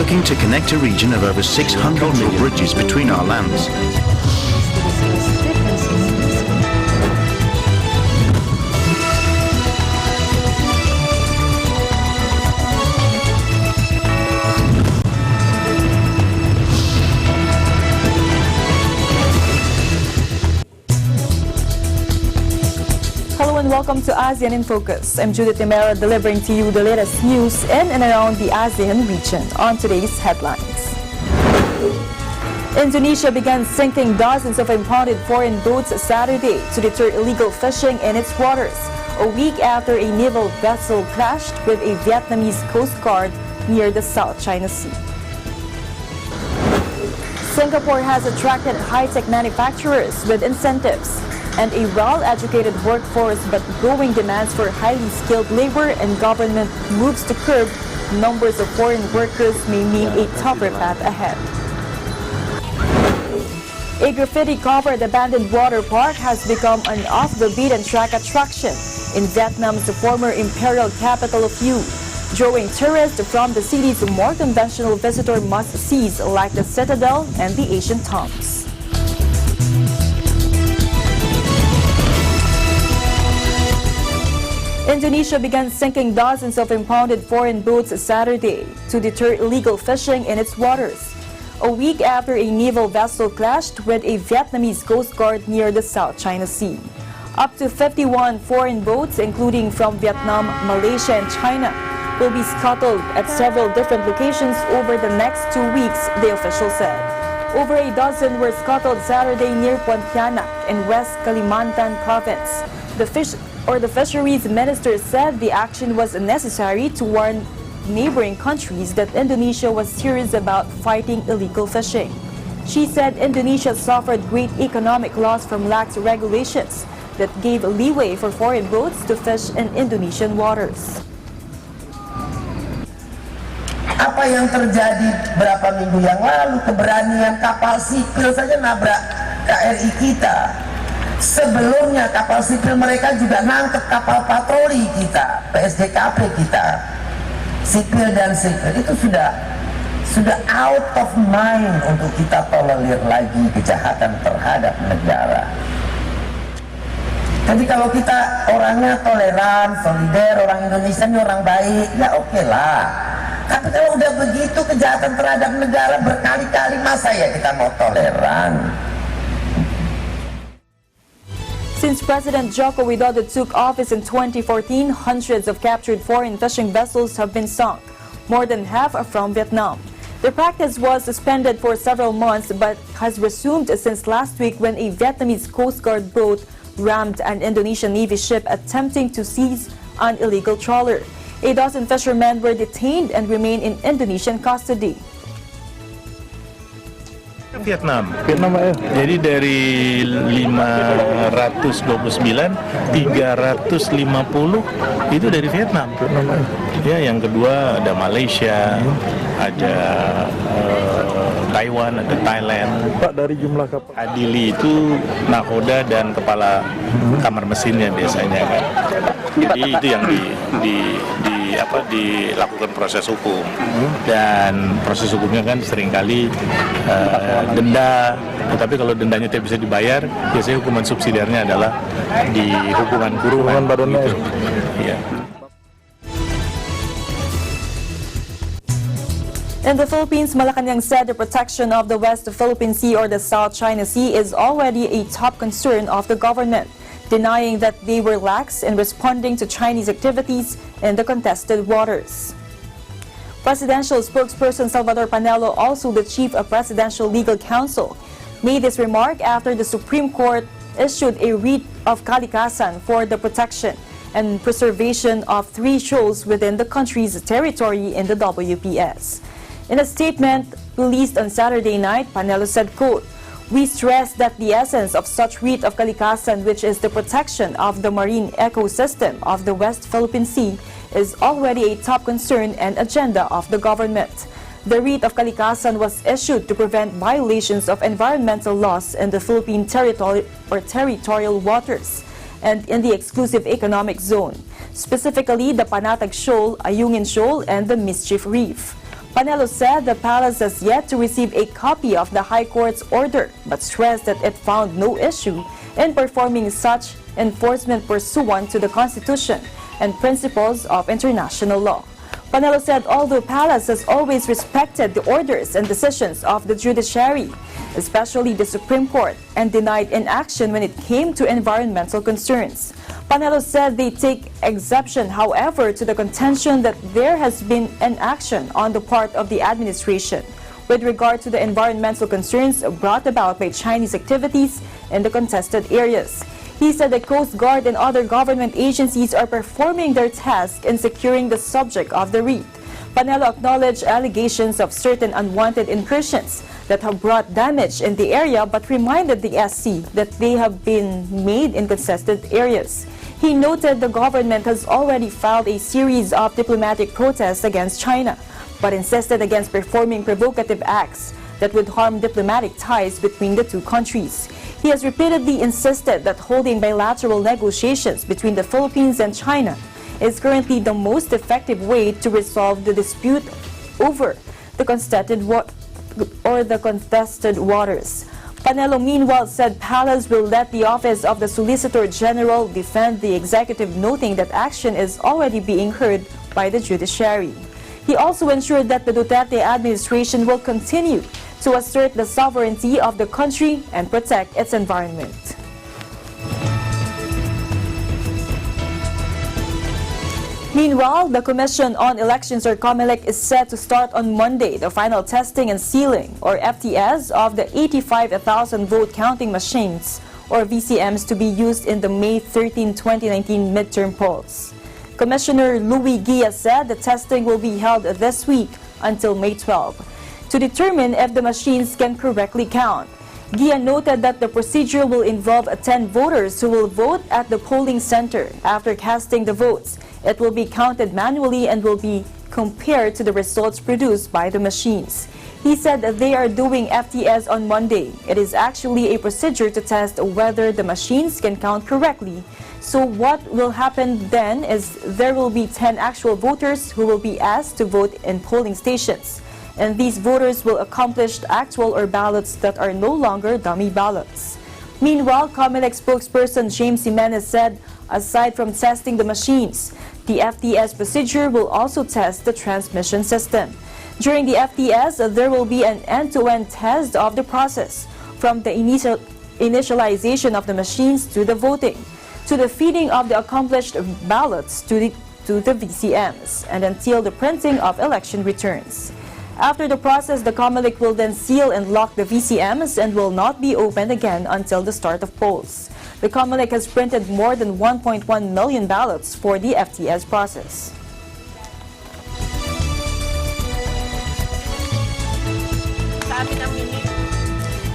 looking to connect a region of over 600 cultural bridges between our lands. Hello and welcome to ASEAN in Focus. I'm Judith Timera, delivering to you the latest news in and around the ASEAN region on today's headlines. Indonesia began sinking dozens of impounded foreign boats Saturday to deter illegal fishing in its waters, a week after a naval vessel crashed with a Vietnamese Coast Guard near the South China Sea. Singapore has attracted high-tech manufacturers with incentives and a well-educated workforce, but growing demands for highly skilled labor and government moves to curb numbers of foreign workers may mean a tougher path ahead. A graffiti-covered abandoned water park has become an off-the-beaten-track attraction in Vietnam's former imperial capital of youth, drawing tourists from the city's more conventional visitor must-sees like the Citadel and the ancient tombs. Indonesia began sinking dozens of impounded foreign boats Saturday to deter illegal fishing in its waters, a week after a naval vessel clashed with a Vietnamese Coast Guard near the South China Sea. Up to 51 foreign boats, including from Vietnam, Malaysia, and China, will be scuttled at several different locations over the next 2 weeks, the official said. Over a dozen were scuttled Saturday near Pontianak in West Kalimantan province. The fisheries minister said the action was necessary to warn neighboring countries that Indonesia was serious about fighting illegal fishing. She said Indonesia suffered great economic loss from lax regulations that gave leeway for foreign boats to fish in Indonesian waters. Apa yang terjadi beberapa minggu yang lalu, keberanian kapal sipil saja nabrak KRI kita. Sebelumnya kapal sipil mereka juga nangkep kapal patroli kita, PSDKP kita, sipil dan sipil. Itu sudah out of mind untuk kita tolerir lagi kejahatan terhadap negara. Jadi kalau kita orangnya toleran, solider, orang Indonesia ini orang baik, ya oke lah. Tapi kalau udah begitu kejahatan terhadap negara berkali-kali, masa ya kita mau toleran? Since President Joko Widodo took office in 2014, hundreds of captured foreign fishing vessels have been sunk, more than half are from Vietnam. The practice was suspended for several months but has resumed since last week when a Vietnamese Coast Guard boat rammed an Indonesian Navy ship attempting to seize an illegal trawler. A dozen fishermen were detained and remain in Indonesian custody. Vietnam, jadi dari 529, 350 itu dari Vietnam. Ya, yang kedua ada Malaysia, ada Taiwan, ada Thailand. Pak, dari jumlah kapal adili itu nakoda dan kepala kamar mesinnya biasanya kan. Jadi itu yang dilakukan proses hukum, dan proses hukumnya kan seringkali denda, tetapi kalau dendanya tidak bisa dibayar, biasanya hukuman subsidiarnya adalah di hukuman kurungan gitu. Ya. In the Philippines, Malacanang said the protection of the West Philippine Sea or the South China Sea is already a top concern of the government, denying that they were lax in responding to Chinese activities in the contested waters. Presidential spokesperson Salvador Panelo, also the chief of Presidential Legal Counsel, made this remark after the Supreme Court issued a writ of kalikasan for the protection and preservation of 3 shoals within the country's territory in the WPS. In a statement released on Saturday night, Panelo said, quote, "We stress that the essence of such writ of kalikasan, which is the protection of the marine ecosystem of the West Philippine Sea, is already a top concern and agenda of the government. The writ of kalikasan was issued to prevent violations of environmental laws in the Philippine territorial waters and in the exclusive economic zone, specifically the Panatag Shoal, Ayungin Shoal, and the Mischief Reef. Panelo said the palace has yet to receive a copy of the High Court's order, but stressed that it found no issue in performing such enforcement pursuant to the Constitution and principles of international law. Panelo said although palace has always respected the orders and decisions of the judiciary, especially the Supreme Court, and denied inaction when it came to environmental concerns. Panelo said they take exception, however, to the contention that there has been inaction on the part of the administration with regard to the environmental concerns brought about by Chinese activities in the contested areas. He said the Coast Guard and other government agencies are performing their task in securing the subject of the wreath. Panelo acknowledged allegations of certain unwanted incursions that have brought damage in the area, but reminded the SC that they have been made in contested areas. He noted the government has already filed a series of diplomatic protests against China, but insisted against performing provocative acts that would harm diplomatic ties between the two countries. He has repeatedly insisted that holding bilateral negotiations between the Philippines and China is currently the most effective way to resolve the dispute over the contested waters. Panelo meanwhile said Palace will let the Office of the Solicitor General defend the executive, noting that action is already being heard by the judiciary. He also ensured that the Duterte administration will continue to assert the sovereignty of the country and protect its environment. Meanwhile, the Commission on Elections, or COMELEC, is set to start on Monday the final testing and sealing, or FTS, of the 85,000 vote counting machines, or VCMs, to be used in the May 13, 2019 midterm polls. Commissioner Louis Guia said the testing will be held this week until May 12 to determine if the machines can correctly count. Guia noted that the procedure will involve 10 voters who will vote at the polling center. After casting the votes, it will be counted manually and will be compared to the results produced by the machines. He said that they are doing FTS on Monday. It is actually a procedure to test whether the machines can count correctly. So what will happen then is there will be 10 actual voters who will be asked to vote in polling stations, and these voters will accomplish actual or ballots that are no longer dummy ballots. Meanwhile, COMELEC spokesperson James Jimenez said aside from testing the machines, the FTS procedure will also test the transmission system. During the FTS, there will be an end-to-end test of the process, from the initialization of the machines to the voting, to the feeding of the accomplished ballots to the VCMs, and until the printing of election returns. After the process, the COMELEC will then seal and lock the VCMs and will not be opened again until the start of polls. The COMELEC has printed more than 1.1 million ballots for the FTS process.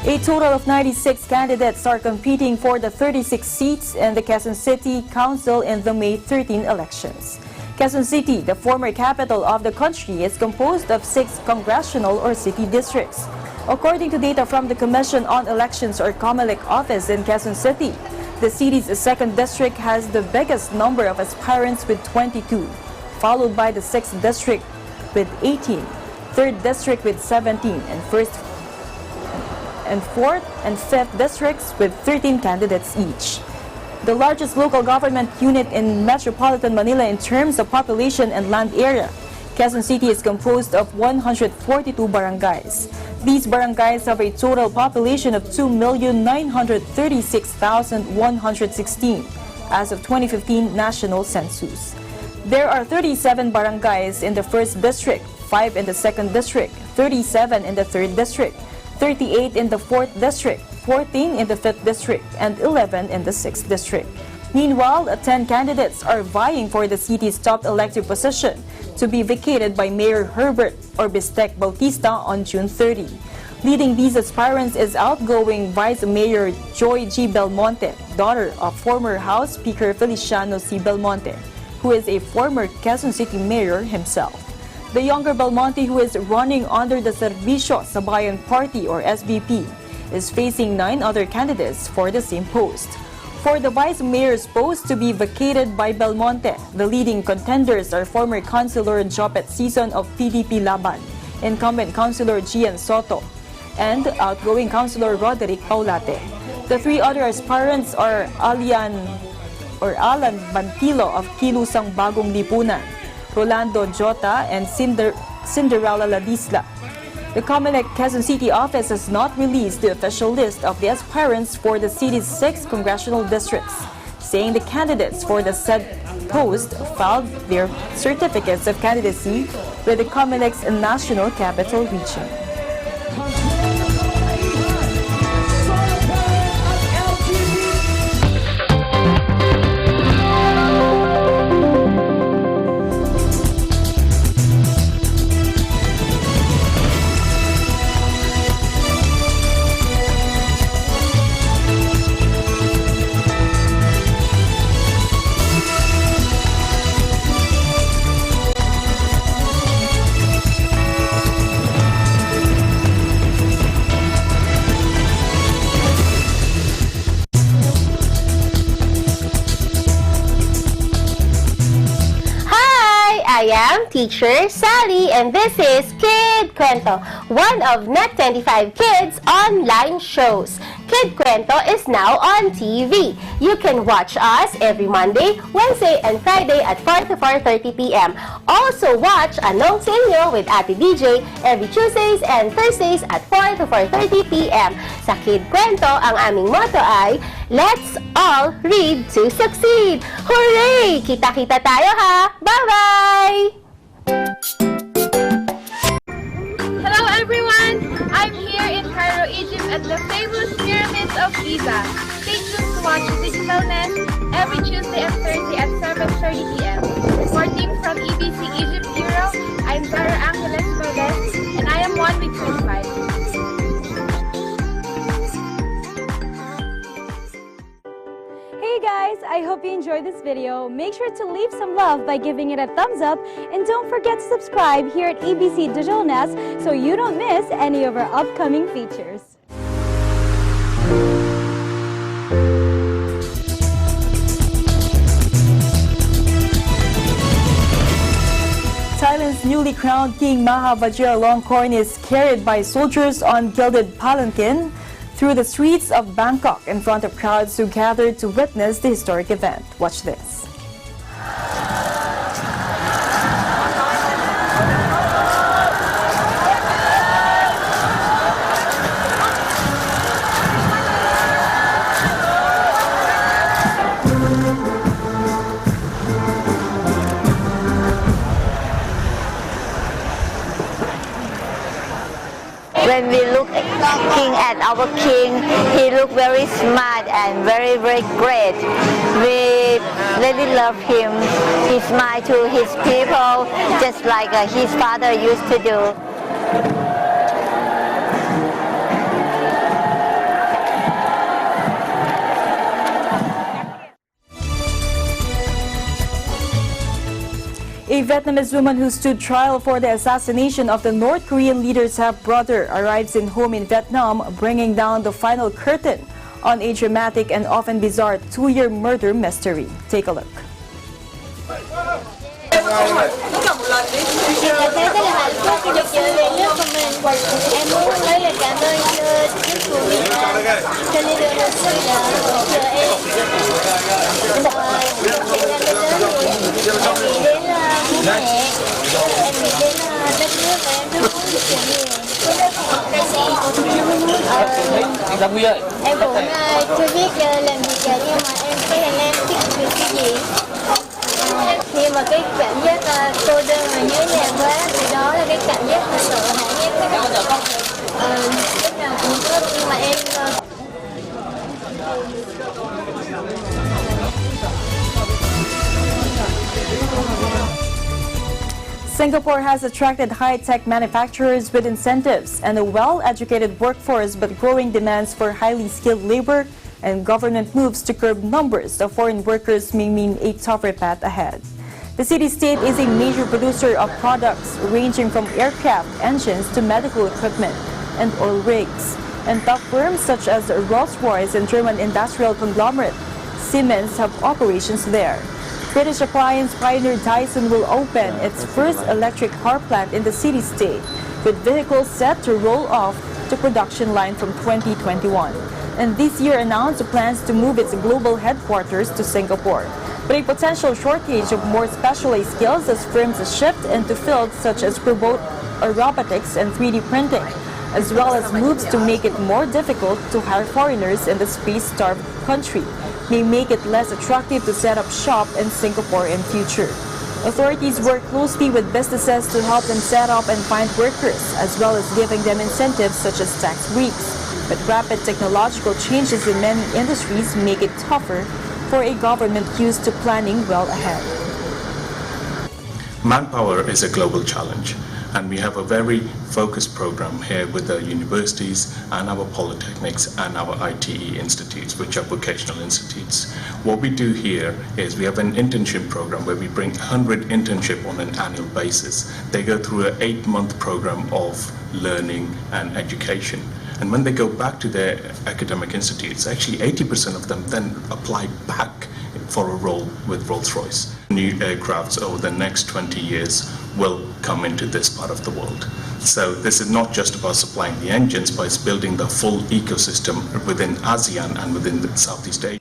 A total of 96 candidates are competing for the 36 seats in the Quezon City Council in the May 13 elections. Quezon City, the former capital of the country, is composed of 6 congressional or city districts. According to data from the Commission on Elections, or COMELEC office in Quezon City, the city's 2nd district has the biggest number of aspirants with 22, followed by the 6th district with 18, 3rd district with 17, and 4th and 5th districts with 13 candidates each. The largest local government unit in Metropolitan Manila in terms of population and land area, Quezon City is composed of 142 barangays. These barangays have a total population of 2,936,116 as of 2015 national census. There are 37 barangays in the 1st district, 5 in the 2nd district, 37 in the 3rd district, 38 in the 4th district, 14 in the 5th district, and 11 in the 6th district. Meanwhile, 10 candidates are vying for the city's top elective position to be vacated by Mayor Herbert Orbistec Bautista on June 30. Leading these aspirants is outgoing Vice Mayor Joy G. Belmonte, daughter of former House Speaker Feliciano C. Belmonte, who is a former Quezon City Mayor himself. The younger Belmonte, who is running under the Serbisyo sa Bayan Party, or SBP, is facing 9 other candidates for the same post. For the Vice Mayor's post to be vacated by Belmonte, the leading contenders are former Councilor Jopet Sison of PDP Laban, incumbent Councilor Gian Soto, and outgoing Councilor Roderick Paulate. The three other aspirants are Alan Bantilo of Kilusang Bagong Lipunan, Rolando Jota, and Cinderella Ladisla. The Comelec Quezon City office has not released the official list of the aspirants for the city's 6 congressional districts, saying the candidates for the said post filed their certificates of candidacy with the Comelec's National Capital Region. I am Teacher Sally, and this is Kid Kwento, one of Net25 Kids' online shows. Kid Kwento is now on TV. You can watch us every Monday, Wednesday, and Friday at 4 to 4:30 p.m. Also watch Anong Sa Inyo with Ate DJ every Tuesdays and Thursdays at 4 to 4:30 p.m. Sa Kid Kwento, ang aming motto ay, let's all read to succeed! Hooray! Kita-kita tayo ha! Bye-bye! Hello everyone! I'm here in Cairo, Egypt at the famous pyramids of Giza. Stay tuned to watch Digital Nest every Tuesday and Thursday at 7:30 p.m. Reporting from EBC Egypt Bureau, I'm Zara Angeles Valdez, and I am one with 25. Hey guys, I hope you enjoyed this video. Make sure to leave some love by giving it a thumbs up, and don't forget to subscribe here at EBC Digital Nest so you don't miss any of our upcoming features. Thailand's newly crowned King Maha Vajiralongkorn is carried by soldiers on gilded palanquin through the streets of Bangkok in front of crowds who gathered to witness the historic event. Watch this. When we look at our king, he looked very smart and very, very great. We really love him. He smiled to his people just like his father used to do. A Vietnamese woman who stood trial for the assassination of the North Korean leader's half-brother arrives in home in Vietnam, bringing down the final curtain on a dramatic and often bizarre 2-year murder mystery. Take a look. Em thấy rất là hạnh phúc khi được trở về nước của mình. Em muốn nói lời cảm ơn chính phủ Việt Nam cho leader lịch sử đã hỗ trợ em. Em nghĩ đến bố mẹ, em nghĩ đến đất nước và em rất muốn được trở về. Em cũng chưa biết làm gì cả, nhưng mà em thấy là em thích việc cái gì. Khi mà cái cảm giác cô đơn và nhớ nhà quá thì đó là cái cảm giác mà sợ hãi nhất. Lúc nào cũng có, nhưng mà em Singapore has attracted high-tech manufacturers with incentives and a well-educated workforce, but growing demands for highly skilled labor and government moves to curb numbers of foreign workers may mean a tougher path ahead. The city-state is a major producer of products ranging from aircraft engines to medical equipment and oil rigs. And top firms such as Rolls-Royce and German industrial conglomerate Siemens have operations there. British appliance pioneer Dyson will open its first electric car plant in the city-state. with vehicles set to roll off the production line from 2021. And this year announced plans to move its global headquarters to Singapore. But a potential shortage of more specialized skills as firms shift into fields such as robotics and 3D printing, as well as moves to make it more difficult to hire foreigners in the space-starved country, may make it less attractive to set up shop in Singapore in future. Authorities work closely with businesses to help them set up and find workers, as well as giving them incentives such as tax breaks. But rapid technological changes in many industries make it tougher for a government used to planning well ahead. Manpower is a global challenge, and we have a very focused program here with the universities and our polytechnics and our ITE institutes, which are vocational institutes. What we do here is we have an internship program where we bring 100 internship on an annual basis. They go through an 8-month program of learning and education. And when they go back to their academic institutes, actually 80% of them then apply back for a role with Rolls-Royce. New aircrafts over the next 20 years will come into this part of the world. So this is not just about supplying the engines, but it's building the full ecosystem within ASEAN and within the Southeast Asia.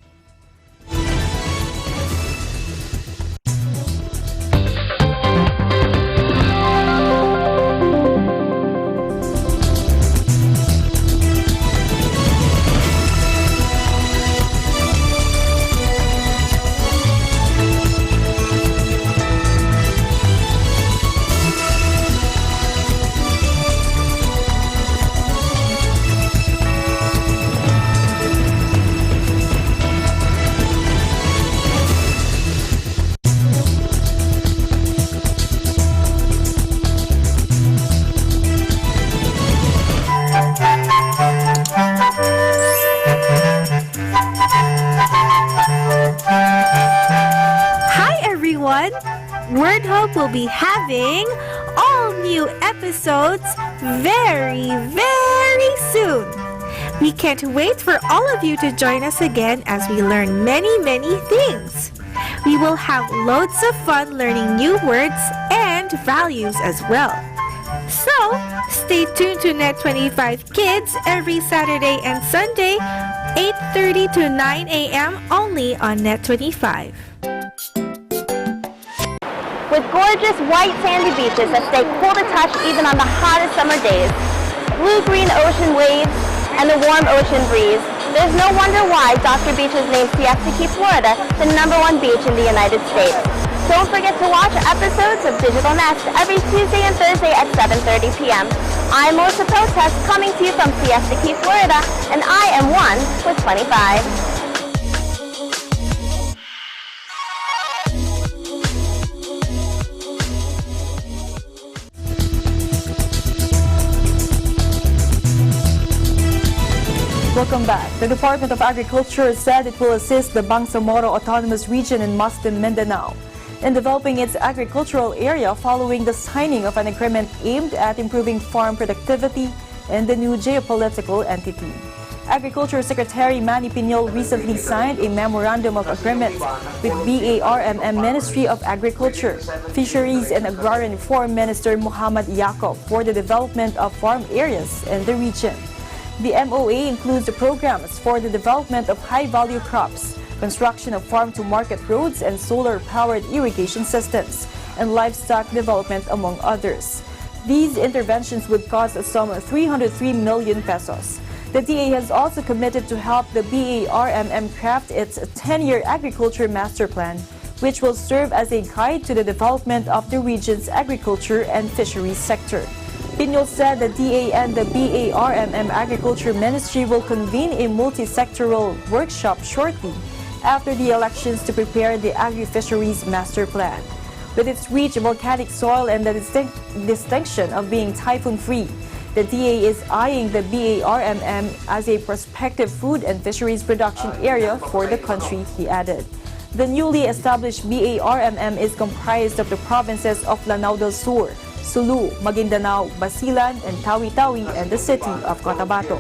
Word Hope will be having all new episodes very, very soon. We can't wait for all of you to join us again as we learn many, many things. We will have loads of fun learning new words and values as well. So, stay tuned to Net25 Kids every Saturday and Sunday, 8:30 to 9 a.m. only on Net25. With gorgeous white sandy beaches that stay cool to touch even on the hottest summer days, blue-green ocean waves, and a warm ocean breeze, there's no wonder why Dr. Beach has named Siesta Key, Florida, the #1 beach in the United States. Don't forget to watch episodes of Digital Nest every Tuesday and Thursday at 7:30 p.m. I'm Melissa Protest, coming to you from Siesta Key, Florida, and I am one with 25. Welcome back. The Department of Agriculture said it will assist the Bangsamoro Autonomous Region in Mustin, Mindanao in developing its agricultural area following the signing of an agreement aimed at improving farm productivity in the new geopolitical entity. Agriculture Secretary Manny Piñol recently signed a memorandum of agreement with BARMM Ministry of Agriculture, Fisheries and Agrarian Reform Minister Muhammad Yaacob for the development of farm areas in the region. The MOA includes the programs for the development of high-value crops, construction of farm-to-market roads and solar-powered irrigation systems, and livestock development, among others. These interventions would cost a sum of 303 million pesos. The DA has also committed to help the BARMM craft its 10-year agriculture master plan, which will serve as a guide to the development of the region's agriculture and fisheries sector. Piñol said the DA and the BARMM Agriculture Ministry will convene a multi-sectoral workshop shortly after the elections to prepare the Agri-Fisheries Master Plan. With its rich volcanic soil and the distinction of being typhoon-free, the DA is eyeing the BARMM as a prospective food and fisheries production area for the country, he added. The newly established BARMM is comprised of the provinces of Lanao del Sur, Sulu, Maguindanao, Basilan, and Tawi-Tawi, and the city of Cotabato.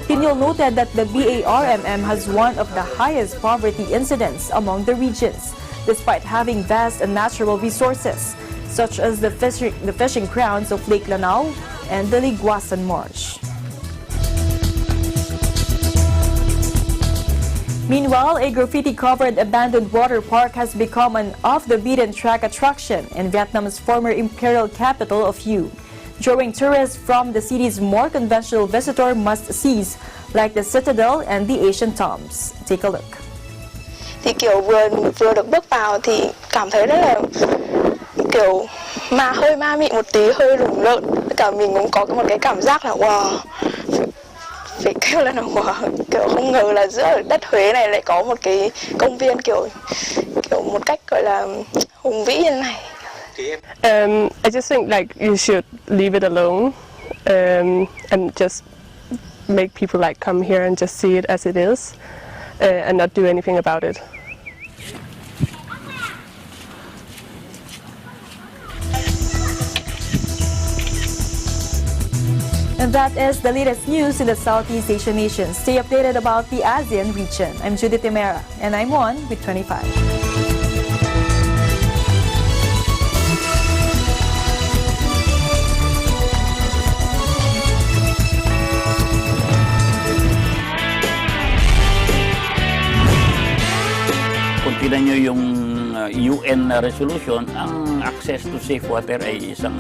Piñol noted that the BARMM has one of the highest poverty incidents among the regions, despite having vast natural resources, such as the fishing grounds of Lake Lanao, and the Liguasan March. Meanwhile, a graffiti-covered abandoned water park has become an off-the-beaten-track attraction in Vietnam's former imperial capital of Hue, drawing tourists from the city's more conventional visitor must-sees like the Citadel and the Asian Tombs. Take a look. Thì kiểu vừa được bước vào thì cảm thấy rất là kiểu hơi ma mị một tí, hơi rùng rợn. Cả mình cũng có một cái cảm giác là wow, phải kêu là wow, kiểu không ngờ là giữa đất Huế này lại có một cái công viên kiểu một cách gọi là hùng vĩ như thế này. I just think like you should leave it alone and just make people like come here and just see it as it is and not do anything about it. And that is the latest news in the Southeast Asian nations. Stay updated about the ASEAN region. I'm Judith Timera, and I'm on with 25. Kung tignan nyo yung UN resolution, ang access to safe water ay isang